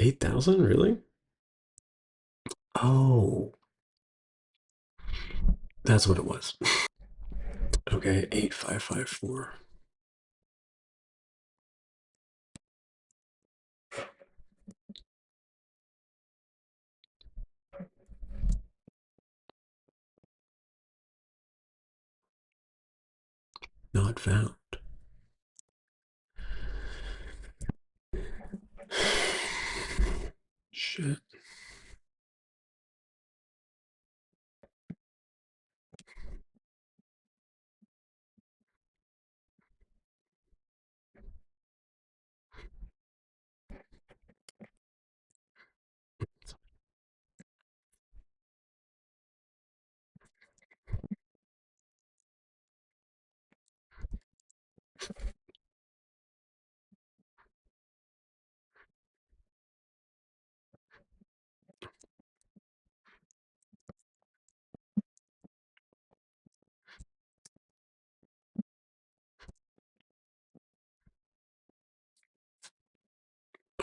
8,000? Really? Oh, that's what it was. Okay, 8554. Not found. Shit.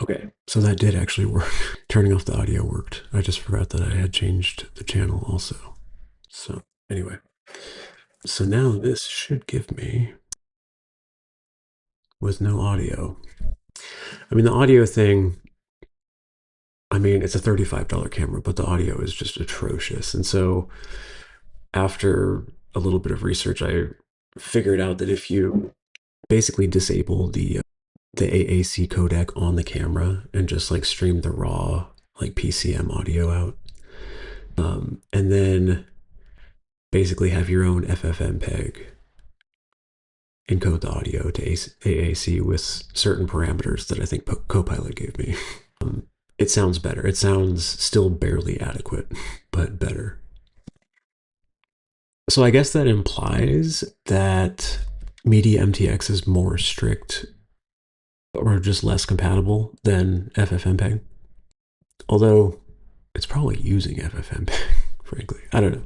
Okay, so that did actually work. Turning off the audio worked. I just forgot that I had changed the channel also. So, anyway. So now this should give me, with no audio. I mean, the audio thing, I mean, it's a $35 camera, but the audio is just atrocious. And so after a little bit of research, I figured out that if you basically disable the AAC codec on the camera and just like stream the raw like PCM audio out, and then basically have your own FFmpeg encode the audio to AAC with certain parameters that I think Copilot gave me. It sounds better. It sounds still barely adequate, but better. So I guess that implies that mediamtx is more strict or just less compatible than FFmpeg. Although it's probably using FFmpeg, frankly. I don't know.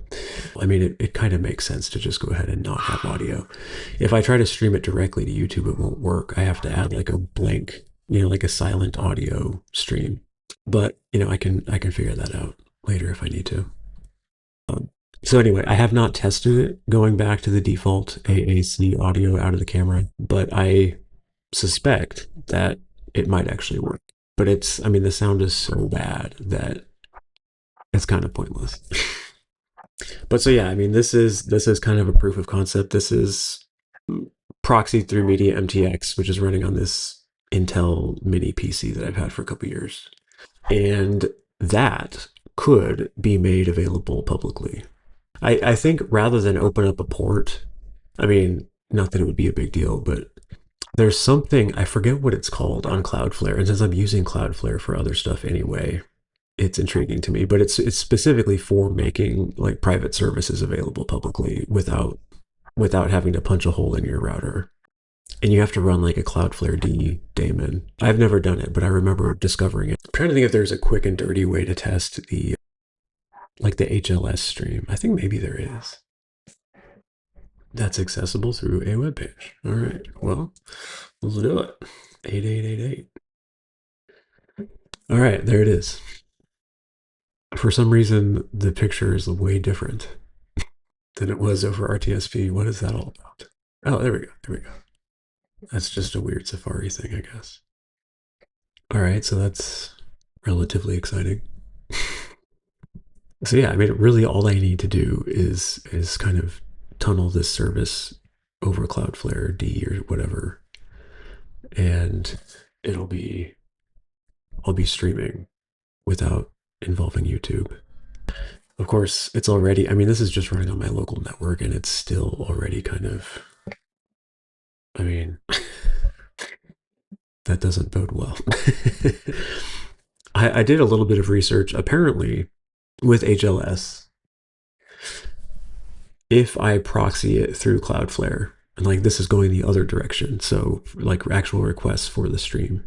I mean, it kind of makes sense to just go ahead and not have audio. If I try to stream it directly to YouTube, it won't work. I have to add like a blank, like a silent audio stream. But I can figure that out later if I need to. So anyway, I have not tested it going back to the default AAC audio out of the camera, but I suspect that it might actually work. But I mean, the sound is so bad that it's kind of pointless. But so yeah, I mean, this is kind of a proof of concept. This is proxied through mediamtx, which is running on this Intel mini PC that I've had for a couple years, and that could be made available publicly. I think rather than open up a port, I mean, not that it would be a big deal, but there's something, I forget what it's called on Cloudflare. And since I'm using Cloudflare for other stuff anyway, it's intriguing to me. But it's specifically for making like private services available publicly without having to punch a hole in your router. And you have to run like a Cloudflare D daemon. I've never done it, but I remember discovering it. I'm trying to think if there's a quick and dirty way to test the HLS stream. I think maybe there is. That's accessible through a web page. All right. Well, let's do it. 8888. All right, there it is. For some reason, the picture is way different than it was over RTSP. What is that all about? Oh, there we go. There we go. That's just a weird Safari thing, I guess. All right, so that's relatively exciting. So yeah, I mean, really, all I need to do is kind of tunnel this service over Cloudflare D or whatever, and it'll be I'll be streaming without involving YouTube. Of course, it's already. I mean, this is just running on my local network, and it's still already kind of. I mean, that doesn't bode well. I did a little bit of research. Apparently, with HLS, if I proxy it through Cloudflare, and like this is going the other direction, so like actual requests for the stream,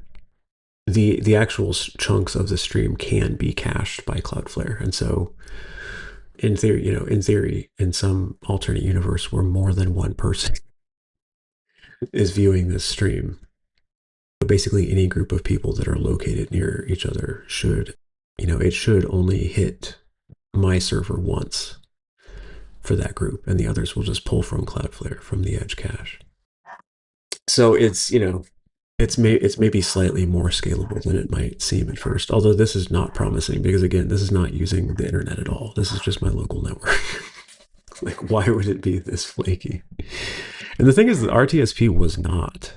the actual chunks of the stream can be cached by Cloudflare, and so in theory, in some alternate universe where more than one person is viewing this stream, basically any group of people that are located near each other should, it should only hit my server once for that group, and the others will just pull from Cloudflare from the edge cache. So it's maybe slightly more scalable than it might seem at first. Although this is not promising because again, this is not using the internet at all. This is just my local network. Like, why would it be this flaky? And the thing is, the RTSP was not.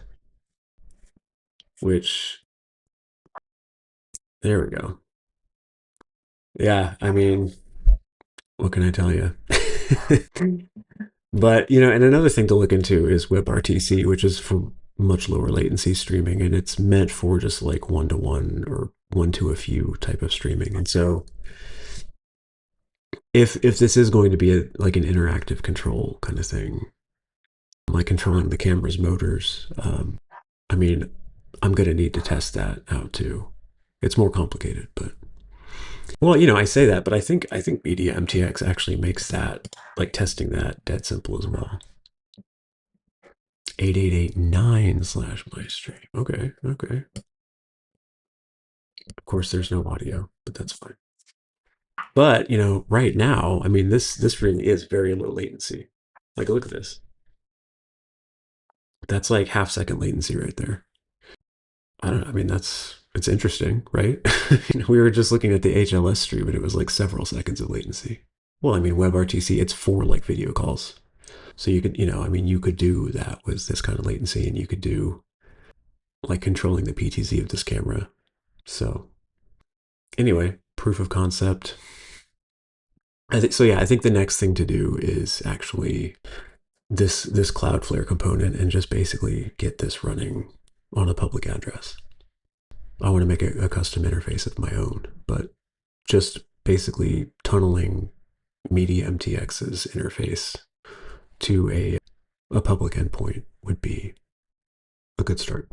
Which there we go. Yeah, I mean, what can I tell you? But and another thing to look into is WebRTC, which is for much lower latency streaming, and it's meant for just like one to one or one to a few type of streaming. And so, if this is going to be like an interactive control kind of thing, like controlling the camera's motors, I mean, I'm going to need to test that out too. It's more complicated, but well, I say that, but I think mediamtx actually makes that like testing that dead simple as well. 8889/mystream. Okay, okay. Of course, there's no audio, but that's fine. But right now, I mean, this really is very low latency. Like, look at this. That's like half-second latency right there. I don't know. I mean, it's interesting, right? We were just looking at the HLS stream, and it was like several seconds of latency. Well, I mean, WebRTC, it's for like video calls. So you could, I mean, you could do that with this kind of latency, and you could do like controlling the PTZ of this camera. So anyway, proof of concept. I think the next thing to do is actually this Cloudflare component and just basically get this running on a public address. I want to make a custom interface of my own, but just basically tunneling mediamtx's interface to a public endpoint would be a good start.